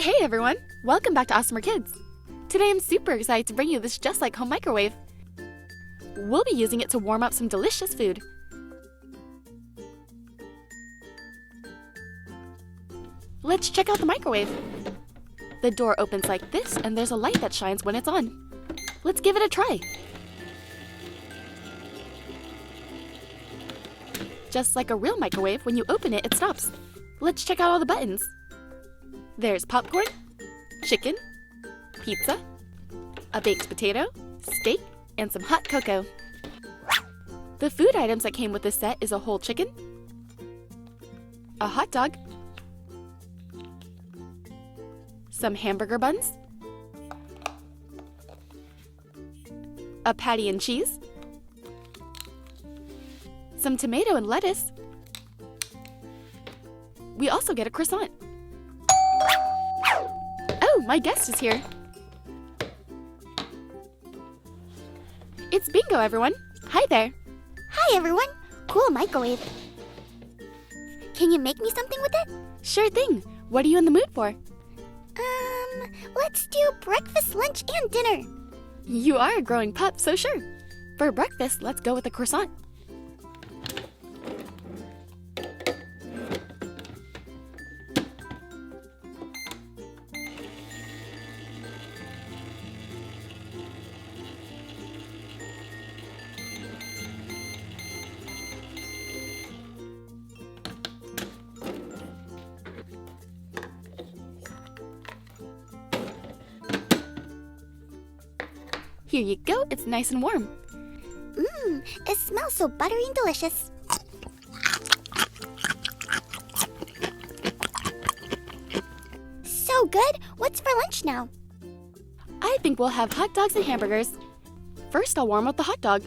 Hey everyone! Welcome back to AWESMR Kids! Today I'm super excited to bring you this just like home microwave. We'll be using it to warm up some delicious food. Let's check out the microwave. The door opens like this and there's a light that shines when it's on. Let's give it a try. Just like a real microwave, when you open it, it stops. Let's check out all the buttons. There's popcorn, chicken, pizza, a baked potato, steak, and some hot cocoa. The food items that came with this set is a whole chicken, a hot dog, some hamburger buns, a patty and cheese, some tomato and lettuce. We also get a croissant. Oh, my guest is here. It's Bingo, everyone. Hi there. Hi, everyone. Cool microwave. Can you make me something with it? Sure thing. What are you in the mood for? Let's do breakfast, lunch, and dinner. You are a growing pup, so sure. For breakfast, let's go with a croissant. Here you go, it's nice and warm. It smells so buttery and delicious. So good. What's for lunch now? I think we'll have hot dogs and hamburgers. First, I'll warm up the hot dog.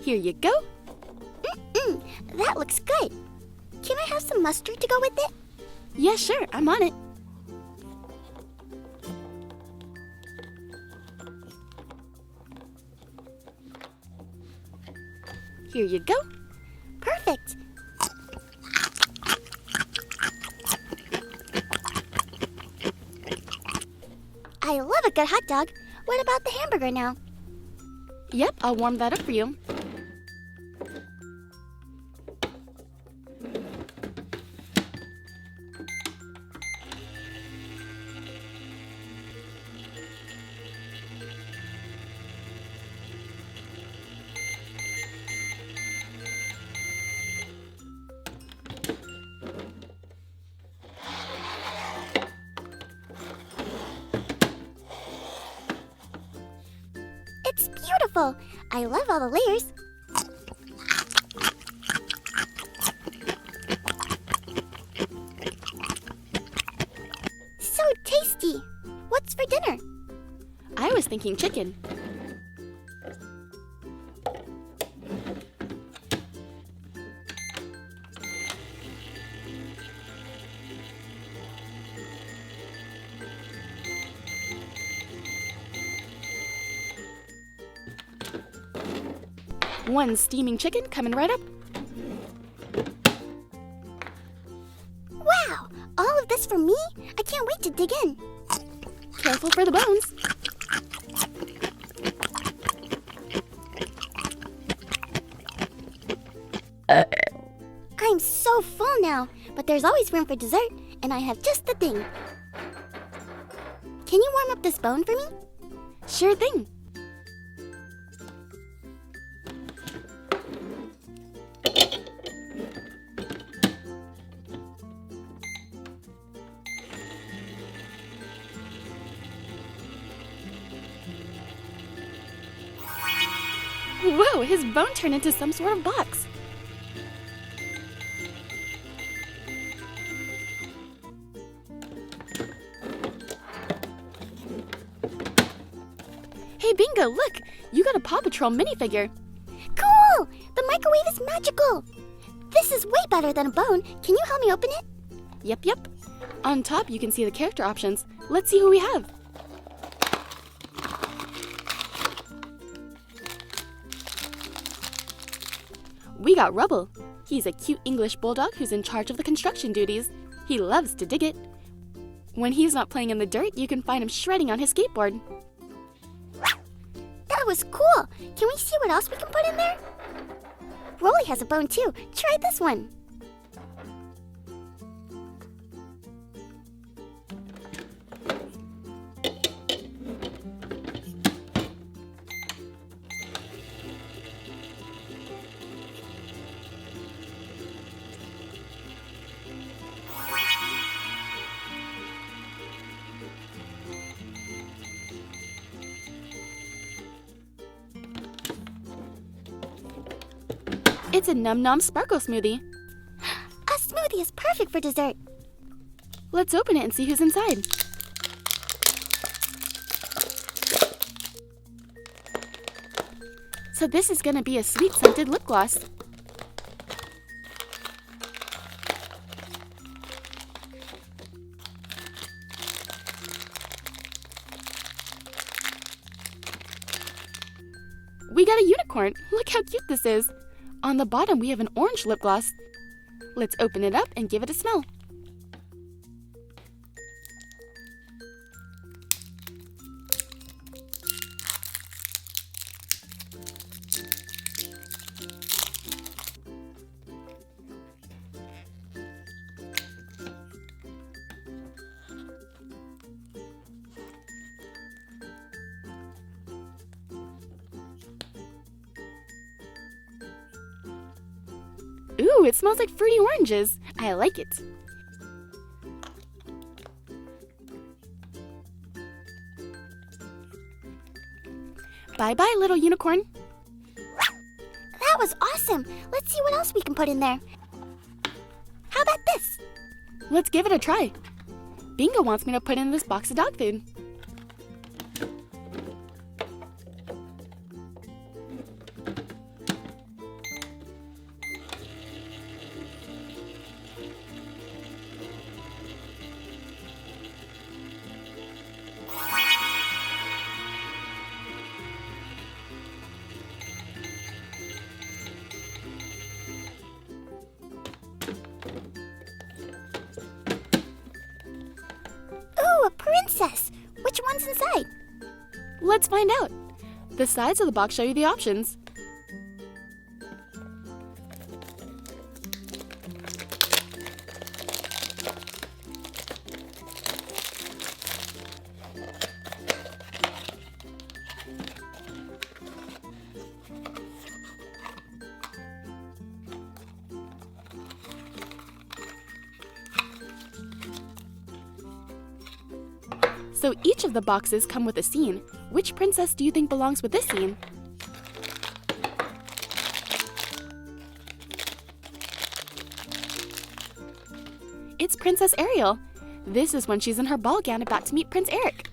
Here you go. That looks good. Can I have some mustard to go with it? Yeah, sure, I'm on it. Here you go. Perfect. I love a good hot dog. What about the hamburger now? Yep, I'll warm that up for you. It's beautiful. I love all the layers. So tasty. What's for dinner? I was thinking chicken. One steaming chicken coming right up. Wow, all of this for me? I can't wait to dig in. Careful for the bones. I'm so full now, but there's always room for dessert, and I have just the thing. Can you warm up this bone for me? Sure thing. Whoa, his bone turned into some sort of box. Hey Bingo, look! You got a Paw Patrol minifigure. Whoa! The microwave is magical! This is way better than a bone. Can you help me open it? Yep. On top, you can see the character options. Let's see who we have. We got Rubble. He's a cute English bulldog who's in charge of the construction duties. He loves to dig it. When he's not playing in the dirt, you can find him shredding on his skateboard. That was cool! Can we see what else we can put in there? Rolly has a bone too. Try this one. It's a Num Nom Sparkle Smoothie. A smoothie is perfect for dessert. Let's open it and see who's inside. So this is gonna be a sweet scented lip gloss. We got a unicorn. Look how cute this is. On the bottom, we have an orange lip gloss. Let's open it up and give it a smell. Ooh, it smells like fruity oranges. I like it. Bye-bye, little unicorn. That was awesome. Let's see what else we can put in there. How about this? Let's give it a try. Bingo wants me to put in this box of dog food. Ooh, a princess. Which one's inside? Let's find out. The sides of the box show you the options. So each of the boxes come with a scene. Which princess do you think belongs with this scene? It's Princess Ariel. This is when she's in her ball gown about to meet Prince Eric.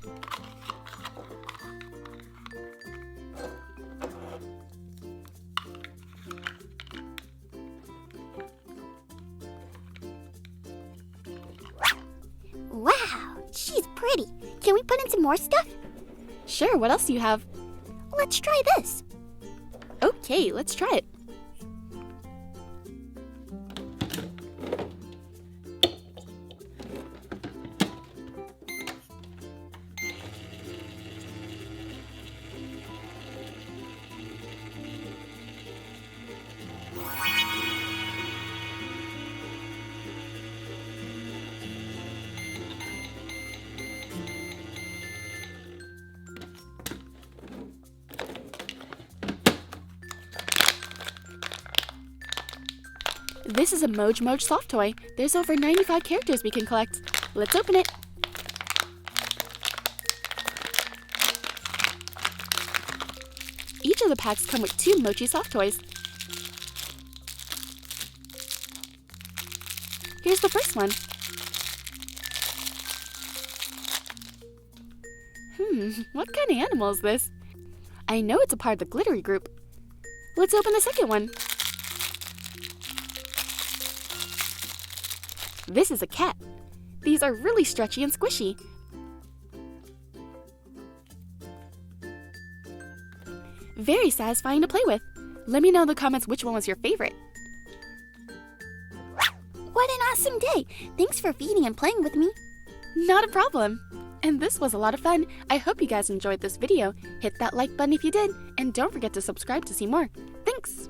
Wow, she's pretty. Can we put in some more stuff? Sure, what else do you have? Let's try this. Okay, let's try it. This is a Moj Moj soft toy. There's over 95 characters we can collect. Let's open it. Each of the packs come with 2 Mochi soft toys. Here's the first one. What kind of animal is this? I know it's a part of the glittery group. Let's open the second one. This is a cat. These are really stretchy and squishy. Very satisfying to play with. Let me know in the comments which one was your favorite. What an awesome day! Thanks for feeding and playing with me. Not a problem. And this was a lot of fun. I hope you guys enjoyed this video. Hit that like button if you did, and don't forget to subscribe to see more. Thanks!